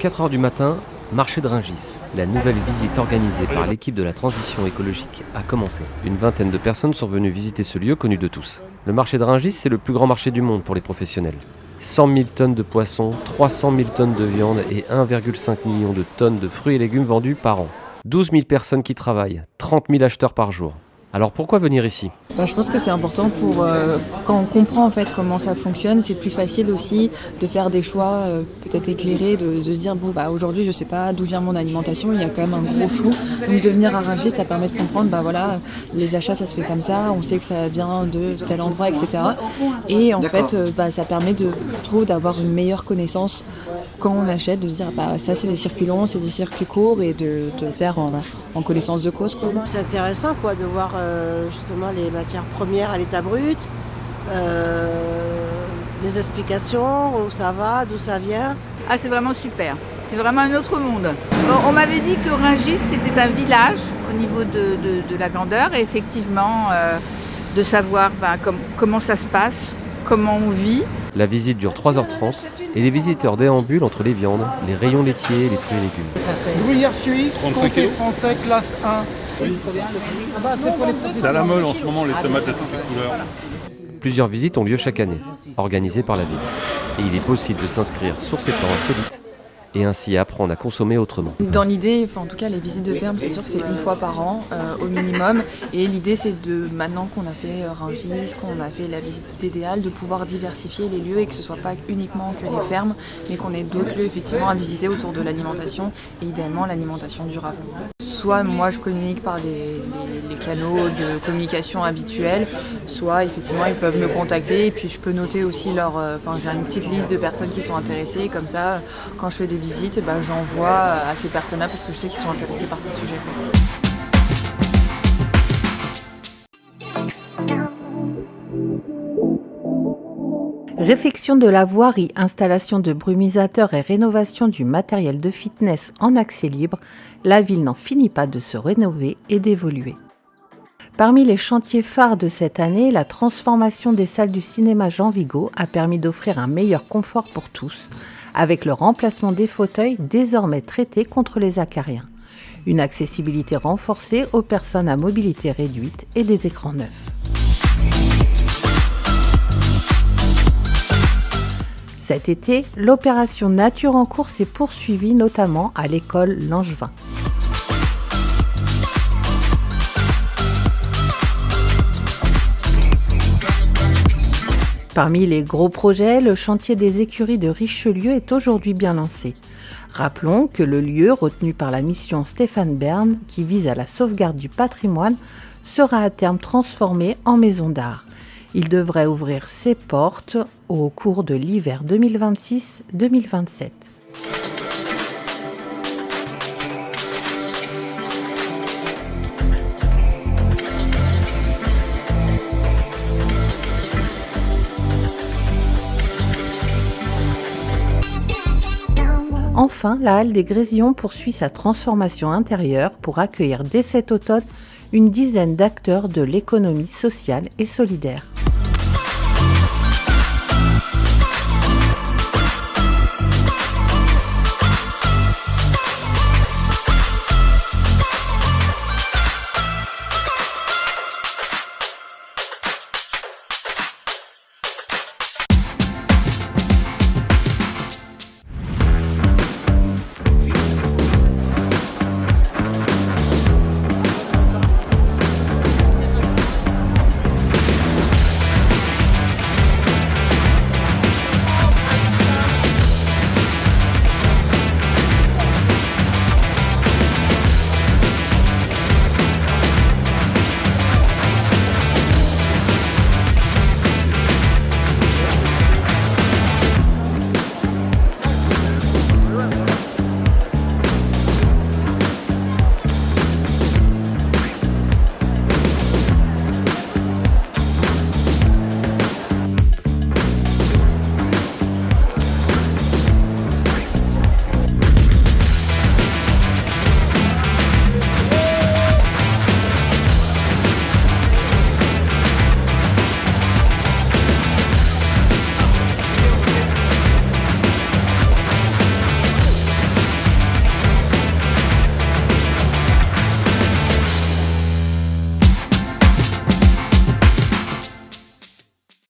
4h du matin, marché de Rungis. La nouvelle visite organisée par l'équipe de la transition écologique a commencé. Une vingtaine de personnes sont venues visiter ce lieu connu de tous. Le marché de Rungis, c'est le plus grand marché du monde pour les professionnels. 100 000 tonnes de poissons, 300 000 tonnes de viande et 1,5 million de tonnes de fruits et légumes vendus par an. 12 000 personnes qui travaillent, 30 000 acheteurs par jour. Alors pourquoi venir ici ? Je pense que c'est important pour quand on comprend en fait comment ça fonctionne, c'est plus facile aussi de faire des choix peut-être éclairés, de se dire aujourd'hui je sais pas d'où vient mon alimentation, il y a quand même un gros flou. Donc de venir à Rungis, ça permet de comprendre les achats ça se fait comme ça, on sait que ça vient de tel endroit, etc. Et en fait ça permet je trouve d'avoir une meilleure connaissance quand on achète, de se dire ça c'est des circuits longs, c'est des circuits courts et de le faire en connaissance de cause, quoi. C'est intéressant de voir justement les matières premières à l'état brut, des explications, où ça va, d'où ça vient. Ah, c'est vraiment super, c'est vraiment un autre monde. On m'avait dit que Rungis c'était un village au niveau de la grandeur et effectivement de savoir comment ça se passe, comment on vit. La visite dure 3h30 et les visiteurs déambulent entre les viandes, les rayons laitiers et les fruits et légumes. Gruyère suisse, comté français, classe 1. Oui. C'est à la mode en ce moment les tomates de toutes les couleurs. Plusieurs visites ont lieu chaque année, organisées par la ville. Et il est possible de s'inscrire sur ces temps insolites et ainsi apprendre à consommer autrement. Dans l'idée, en tout cas les visites de ferme, c'est sûr que c'est une fois par an au minimum. Et l'idée c'est maintenant qu'on a fait Rungis, qu'on a fait la visite idéale, de pouvoir diversifier les lieux et que ce soit pas uniquement que les fermes, mais qu'on ait d'autres lieux effectivement à visiter autour de l'alimentation et idéalement l'alimentation durable. Soit moi je communique par les canaux de communication habituels, soit effectivement ils peuvent me contacter et puis je peux noter aussi j'ai une petite liste de personnes qui sont intéressées, comme ça quand je fais des visites, j'envoie à ces personnes-là parce que je sais qu'ils sont intéressés par ces sujets. Réfection de la voirie, installation de brumisateurs et rénovation du matériel de fitness en accès libre, la ville n'en finit pas de se rénover et d'évoluer. Parmi les chantiers phares de cette année, la transformation des salles du cinéma Jean Vigo a permis d'offrir un meilleur confort pour tous, avec le remplacement des fauteuils désormais traités contre les acariens. Une accessibilité renforcée aux personnes à mobilité réduite et des écrans neufs. Cet été, l'opération Nature en cours s'est poursuivie notamment à l'école Langevin. Parmi les gros projets, le chantier des écuries de Richelieu est aujourd'hui bien lancé. Rappelons que le lieu, retenu par la mission Stéphane Bern, qui vise à la sauvegarde du patrimoine, sera à terme transformé en maison d'art. Il devrait ouvrir ses portes au cours de l'hiver 2026-2027. Enfin, la halle des Grésillons poursuit sa transformation intérieure pour accueillir dès cet automne une dizaine d'acteurs de l'économie sociale et solidaire.